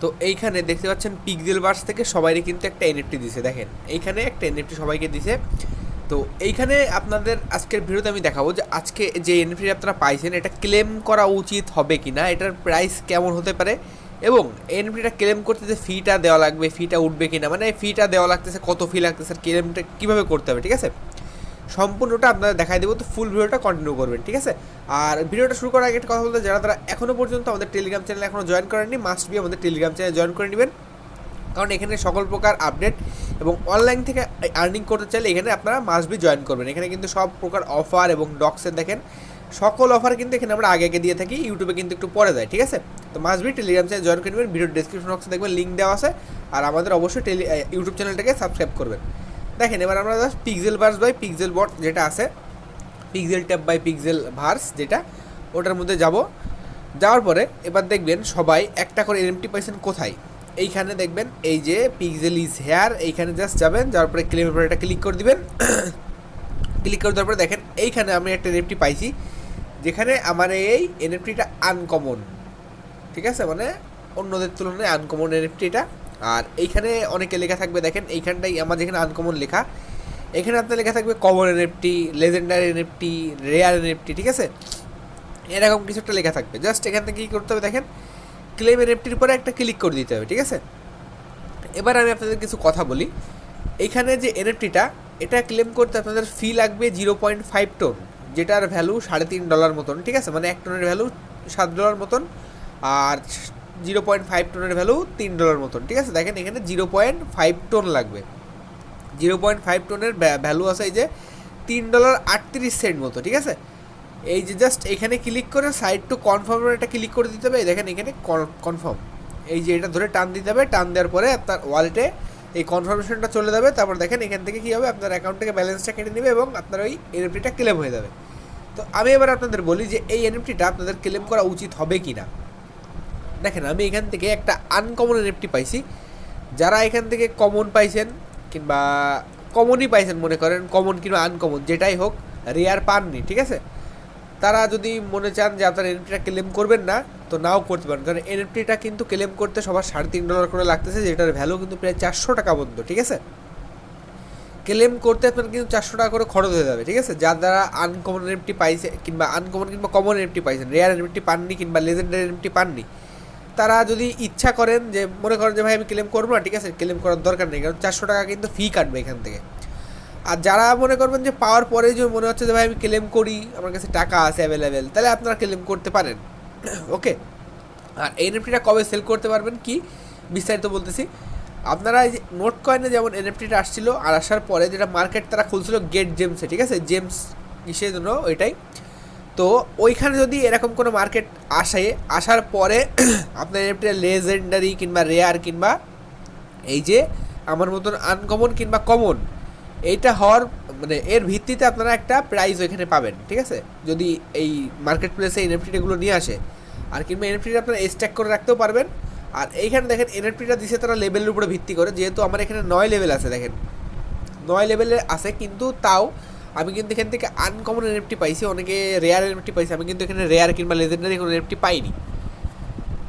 তো এইখানে দেখতে পাচ্ছেন পিক্সেলভার্স থেকে সবাইকে কিন্তু একটা এনএফটি দিছে, দেখেন এইখানে একটা এনএফটি সবাইকে দিছে। তো এইখানে আপনাদের আজকের ভিডিওতে আমি দেখাবো যে আজকে যে এনএফটি আপনারা পাইছেন এটা ক্লেম করা উচিত হবে কি না, এটার প্রাইস কেমন হতে পারে, এবং এনএফটিটা ক্লেম করতে যে ফিটা দেওয়া লাগবে, ফিটা উঠবে কি না, মানে ফিটা দেওয়া লাগতেছে, কত ফি লাগতেছে, ক্লেমটা কীভাবে করতে হবে, ঠিক আছে, সম্পূর্ণটা আপনারা দেখাই দেবো। তো ফুল ভিডিওটা কন্টিনিউ করবেন, ঠিক আছে। আর ভিডিওটা শুরু করার আগে একটা কথা বলতে, যারা তারা এখনও পর্যন্ত আমাদের টেলিগ্রাম চ্যানেল এখনও জয়েন করেননি, মাস্ট বি আমাদের টেলিগ্রাম চ্যানেল জয়েন করে নেবেন, কারণ এখানে সকল প্রকার আপডেট এবং অনলাইন থেকে আর্নিং করতে চাইলে এখানে আপনারা মাস্ট বি জয়েন করবেন। এখানে কিন্তু সব প্রকার অফার এবং ডক্সের দেখেন সকল অফার কিন্তু এখানে আমরা আগে আগে দিয়ে থাকি, ইউটিউবে কিন্তু একটু পরে যায়, ঠিক আছে। তো must be Telegram channel join করে নেবেন, ভিডিওর ডিসক্রিপশন বক্সে দেখবেন লিঙ্ক দেওয়া আছে, আর আমাদের অবশ্যই ইউটিউব চ্যানেলটাকে সাবস্ক্রাইব করবেন। দেখেন এবার আমরা জাস্ট পিক্সেলভার্স বাই পিক্সেলবট যেটা আছে, পিক্সেল ট্যাব বাই পিক্সেলভার্স যেটা, ওটার মধ্যে যাওয়ার পরে এবার দেখবেন সবাই একটা করে এনএফটি পাইছেন কোথায়, এইখানে দেখবেন এই যে পিক্সেল ইজ হেয়ার, এইখানে জাস্ট যাবেন, যাওয়ার পরে ক্লেমের পরে এটা ক্লিক করে দিবেন। ক্লিক করে দেওয়ার পরে দেখেন এইখানে আমি একটা এনএফটি পাইছি, যেখানে আমার এই এনএফটিটা আনকমন, ঠিক আছে, মানে অন্যদের তুলনায় আনকমন এনএফটি এটা। আর এইখানে অনেকে লেখা থাকবে, দেখেন এইখানটাই আমার যেখানে আনকমন লেখা, এখানে আপনার লেখা থাকবে common NFT, legendary NFT, rare NFT, ঠিক আছে, এরকম কিছু একটা লেখা থাকবে। জাস্ট এখান থেকে কী করতে হবে দেখেন, ক্লেম এনএফটির পরে একটা ক্লিক করে দিতে হবে, ঠিক আছে। এবার আমি আপনাদের কিছু কথা বলি, এইখানে যে এনএফটিটা এটা ক্লেম করতে আপনাদের ফি লাগবে 0.5 টন, যেটার ভ্যালু $3.5 মতন, ঠিক আছে, মানে 1 টনের ভ্যালু $7 মতন, আর 0.5 টনের ভ্যালু $3 মতন, ঠিক আছে। দেখেন এখানে 0.5 টন লাগবে, 0.5 টনের ভ্যালু আছে এই যে $3.38 মতো, ঠিক আছে। এই যে জাস্ট এখানে ক্লিক করে সাইড টু কনফার্মের একটা ক্লিক করে দিতে হবে, দেখেন এখানে কনফার্ম, এই যে এটা ধরে টান দিতে হবে, টান দেওয়ার পরে আপনার ওয়ালেটে এই কনফার্মেশনটা চলে যাবে। তারপর দেখেন এখান থেকে কী হবে, আপনার অ্যাকাউন্ট থেকে ব্যালেন্সটা কেটে নেবে এবং আপনার ওই এনএফটিটা ক্লেম হয়ে যাবে। তো আমি এবার আপনাদের বলি যে এই এনএফটিটা আপনাদের ক্লেম করা উচিত হবে কি না। দেখেন আমি এখান থেকে একটা আনকমন এনএফটি পাইছি, যারা এখান থেকে কমন পাইছেন কিংবা কমনই পাইছেন, মনে করেন কমন কিংবা আনকমন যেটাই হোক, রেয়ার পাননি, ঠিক আছে, তারা যদি মনে চান যে আপনার এনএফটিটা ক্লেম করবেন না, তো নাও করতে পারেন, কারণ এনএফটিটা কিন্তু ক্লেম করতে সবার $3.5 করে লাগতেছে, যেটার ভ্যালু কিন্তু প্রায় $400 পর্যন্ত, ঠিক আছে। ক্লেম করতে আপনার কিন্তু $400 করে খরচ হয়ে যাবে, ঠিক আছে। যার দ্বারা আনকমন এনএফটি পাইছে কিংবা আনকমন কিংবা কমন এনএফটি পাইছেন, রেয়ার এনএফটি পাননি কিংবা লেজেন্ডারি এনএফটি পাননি, তারা যদি ইচ্ছা করেন যে মনে করেন যে ভাই আমি ক্লেম করবো না, ঠিক আছে, ক্লেম করার দরকার নেই, কারণ $400 কিন্তু ফি কাটবে এখান থেকে। আর যারা মনে করবেন যে পাওয়ার পরে যে মনে হচ্ছে যে ভাই আমি ক্লেম করি, আমার কাছে টাকা আছে অ্যাভেলেবেল, তাহলে আপনারা ক্লেম করতে পারেন, ওকে। আর এনএফটিটা কবে সেল করতে পারবেন কি বিস্তারিত বলতেছি। আপনারা এই যে নোট কয়েনে যেমন এনএফটিটা আসছিল, আর আসার পরে যেটা মার্কেট তারা খুলছিল গেট জেমসে, ঠিক আছে, জেমস কিসের জন্য ওইটাই, তো ওইখানে যদি এরকম কোনো মার্কেট আসার পরে আপনার এনএফটিটা লেজেন্ডারি কিংবা রেয়ার কিংবা এই যে আমার মতন আনকমন কিংবা কমন, এইটা হওয়ার মানে এর ভিত্তিতে আপনারা একটা প্রাইজ ওইখানে পাবেন, ঠিক আছে, যদি এই মার্কেট প্লেসে এনএফটিগুলো নিয়ে আসে। আর কিংবা এনএফটিটা আপনারা স্ট্যাক করে রাখতেও পারবেন। আর এইখানে দেখেন এনএফটিটা দিছে তারা লেভেলের উপরে ভিত্তি করে, যেহেতু আমার এখানে 9 লেভেল আছে, দেখেন 9 লেভেলে আছে, কিন্তু তাও আমি কিন্তু এখান থেকে আনকমন এনএফটি পাইছি, অনেকে রেয়ার এনএফটি পাইছি, আমি কিন্তু এখানে রেয়ার কিংবা লেজেন্ডারি কোনো এনএফটি পাইনি।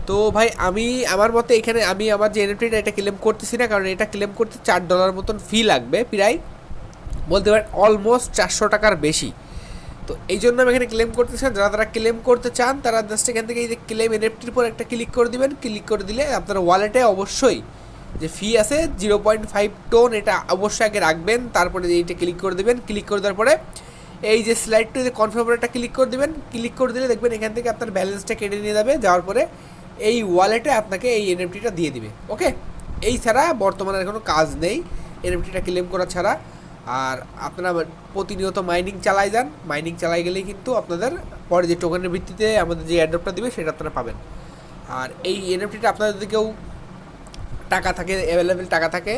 তো ভাই আমি আমার মতে এখানে আমি আমার যে এনএফটিটা এটা ক্লেম করতেছি না, কারণ এটা ক্লেম করতে $4 মতন ফি লাগবে, প্রায় বলতে পারেন অলমোস্ট $400 বেশি। তো এই জন্য আমি এখানে ক্লেম করতেছি না। যারা তারা ক্লেম করতে চান তারা জাস্ট এখান থেকে এই যে ক্লেম এনএফটির পর একটা ক্লিক করে দিবেন, ক্লিক করে দিলে আপনার ওয়ালেটে অবশ্যই যে ফি আছে 0.5 টন, এটা অবশ্যই আগে রাখবেন, তারপরে এইটা ক্লিক করে দেবেন। ক্লিক করে দেওয়ার পরে এই যে স্লাইডটা যে কনফার্মারটা ক্লিক করে দেবেন, ক্লিক করে দিলে দেখবেন এখান থেকে আপনার ব্যালেন্সটা কেটে নিয়ে যাবে, যাওয়ার পরে এই ওয়ালেটে আপনাকে এই এনএফটিটা দিয়ে দিবে, ওকে। এই ছাড়া বর্তমানে আর কোনো কাজ নেই এনএফটিটা ক্লেম করা ছাড়া। আর আপনারা প্রতিনিয়ত মাইনিং চালাই যান, মাইনিং চালাই গেলেই কিন্তু আপনাদের পরে যে টোকেনের ভিত্তিতে আমাদের যে অ্যাড্রপটা দিবে সেটা আপনারা পাবেন। আর এই এনএফটিটা আপনারা যদি কেউ টাকা থাকে, অ্যাভেলেবেল টাকা থাকে,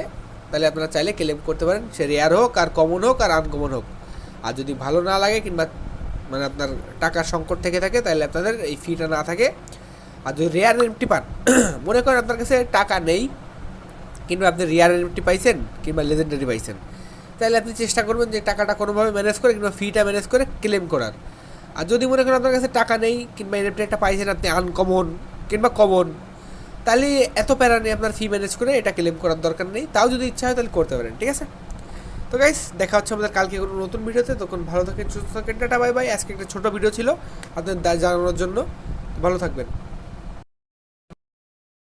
তাহলে আপনারা চাইলে ক্লেম করতে পারেন, সে রেয়ার হোক আর কমন হোক আর আনকমন হোক। আর যদি ভালো না লাগে কিংবা মানে আপনার টাকার সংকট থেকে থাকে, তাহলে আপনাদের এই ফিটা না থাকে। আর যদি রেয়ার এনএফটি পান, মনে করেন আপনার কাছে টাকা নেই কিংবা আপনি রেয়ার এনএফটি পাইছেন কিংবা লেজেন্ডারি পাইছেন, তাহলে আপনি চেষ্টা করবেন যে টাকাটা কোনোভাবে ম্যানেজ করে কিংবা ফিটা ম্যানেজ করে ক্লেম করার। আর যদি মনে করেন আপনার কাছে টাকা নেই কিংবা এনএফটি একটা পাইছেন আপনি আনকমন কিংবা কমন, তাহলে এত প্যারা নিয়ে আপনার ফি ম্যানেজ করে এটা ক্লেম করার দরকার নেই, তাও যদি ইচ্ছা হয় তাহলে করতে পারেন, ঠিক আছে। তো গাইস দেখা হচ্ছে আমাদের কালকে কোনো নতুন ভিডিওতে, তখন ভালো থাকেন, সুস্থ থাকেন, টাটা বাই বাই। আজকে একটা ছোটো ভিডিও ছিল আপনাদের জানানোর জন্য, ভালো থাকবেন।